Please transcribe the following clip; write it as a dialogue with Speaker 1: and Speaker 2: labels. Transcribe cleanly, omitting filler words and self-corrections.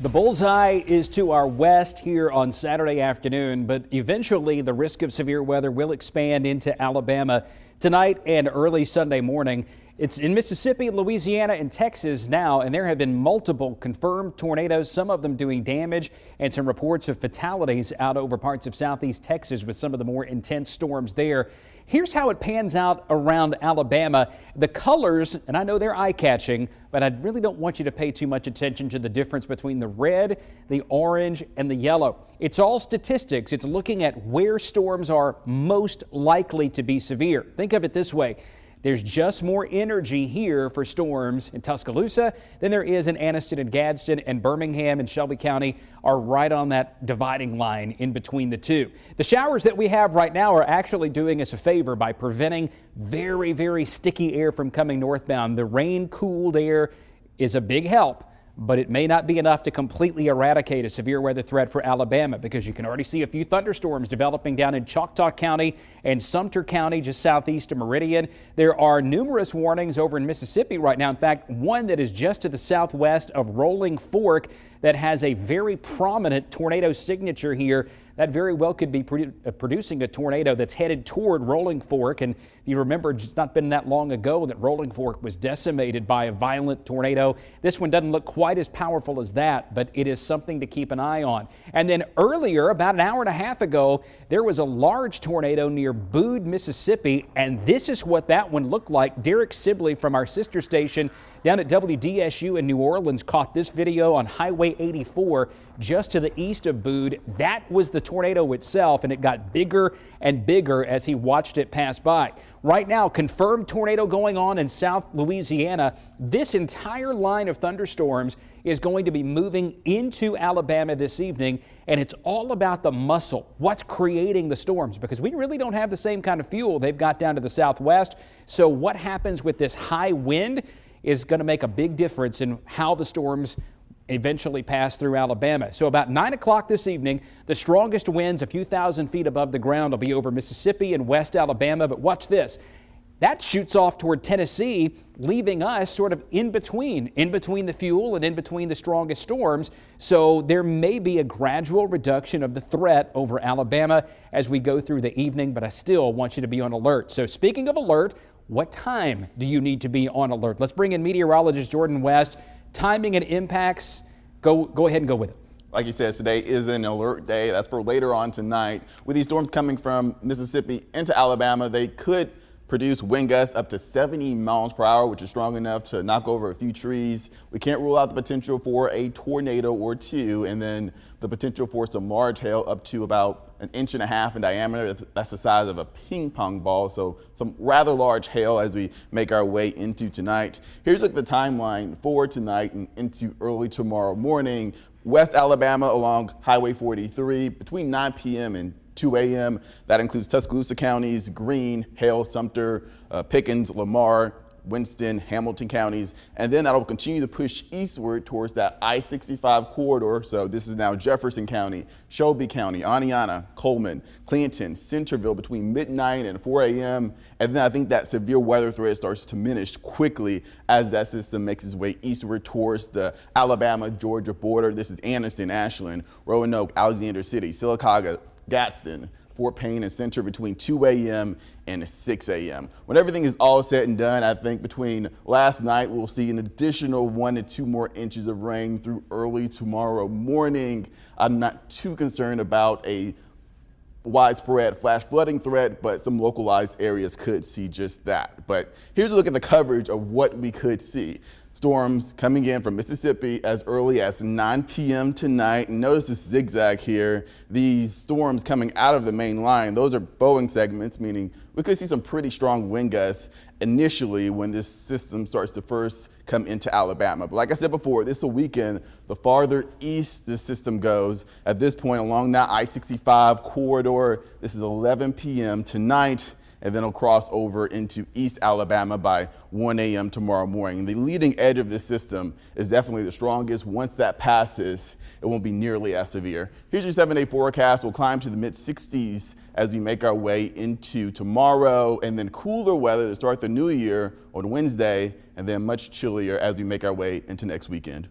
Speaker 1: The bullseye is to our west here on Saturday afternoon, but eventually the risk of severe weather will expand into Alabama tonight and early Sunday morning. It's in Mississippi, Louisiana, and Texas now, and there have been multiple confirmed tornadoes, some of them doing damage, and some reports of fatalities out over parts of southeast Texas with some of the more intense storms there. Here's how it pans out around Alabama. The colors, and I know they're eye-catching, but I really don't want you to pay too much attention to the difference between the red, the orange, and the yellow. It's all statistics. It's looking at where storms are most likely to be severe. Think of it this way. There's just more energy here for storms in Tuscaloosa than there is in Anniston and Gadsden, and Birmingham and Shelby County are right on that dividing line in between the two. The showers that we have right now are actually doing us a favor by preventing very, very sticky air from coming northbound. The rain-cooled air is a big help, but it may not be enough to completely eradicate a severe weather threat for Alabama, because you can already see a few thunderstorms developing down in Choctaw County and Sumter County just southeast of Meridian. There are numerous warnings over in Mississippi right now. In fact, one that is just to the southwest of Rolling Fork that has a very prominent tornado signature here. That very well could be producing a tornado that's headed toward Rolling Fork. And if you remember, it's not been that long ago that Rolling Fork was decimated by a violent tornado. This one doesn't look quite as powerful as that, but it is something to keep an eye on. And then earlier, about an hour and a half ago, there was a large tornado near Bude, Mississippi, and this is what that one looked like. Derek Sibley from our sister station down at WDSU in New Orleans caught this video on Highway 84 just to the east of Bude. That was the tornado itself, and it got bigger and bigger as he watched it pass by. Right now, confirmed tornado going on in South Louisiana. This entire line of thunderstorms is going to be moving into Alabama this evening, and it's all about the muscle, what's creating the storms, because we really don't have the same kind of fuel they've got down to the southwest. So what happens with this high wind is going to make a big difference in how the storms eventually pass through Alabama. So about 9 o'clock this evening, the strongest winds a few thousand feet above the ground will be over Mississippi and West Alabama. But watch this. That shoots off toward Tennessee, leaving us sort of in between the fuel and in between the strongest storms. So there may be a gradual reduction of the threat over Alabama as we go through the evening, but I still want you to be on alert. So speaking of alert, what time do you need to be on alert? Let's bring in meteorologist Jordan West. Timing and impacts, go ahead and go with it.
Speaker 2: Like you said, today is an alert day. That's for later on tonight. With these storms coming from Mississippi into Alabama, they could produce wind gusts up to 70 miles per hour, which is strong enough to knock over a few trees. We can't rule out the potential for a tornado or two, and then the potential for some large hail up to about 1.5 inches in diameter. That's the size of a ping pong ball, so some rather large hail as we make our way into tonight. Here's the timeline for tonight and into early tomorrow morning. West Alabama along Highway 43 between 9 p.m. and 2 a.m. That includes Tuscaloosa counties, Greene, Hale, Sumter, Pickens, Lamar, Winston, Hamilton counties, and then that'll continue to push eastward towards that I-65 corridor. So this is now Jefferson County, Shelby County, Aniana, Coleman, Clinton, Centerville between midnight and 4 a.m. And then I think that severe weather threat starts to diminish quickly as that system makes its way eastward towards the Alabama-Georgia border. This is Anniston, Ashland, Roanoke, Alexander City, Sylacauga, Gadsden, Fort Payne, and Center between 2 a.m. and 6 a.m. When everything is all said and done, I think between last night we'll see an additional 1 to 2 more inches of rain through early tomorrow morning. I'm not too concerned about a widespread flash flooding threat, but some localized areas could see just that. But here's a look at the coverage of what we could see. Storms coming in from Mississippi as early as 9 p.m. tonight. And notice this zigzag here. These storms coming out of the main line, those are Boeing segments, meaning we could see some pretty strong wind gusts initially when this system starts to first come into Alabama. But like I said before, this will weaken the farther east this system goes. At this point along that I-65 corridor, this is 11 p.m. tonight, and then it'll cross over into East Alabama by 1 a.m. tomorrow morning. The leading edge of this system is definitely the strongest. Once that passes, it won't be nearly as severe. Here's your 7-day forecast. We'll climb to the mid-60s as we make our way into tomorrow, and then cooler weather to start the new year on Wednesday, and then much chillier as we make our way into next weekend.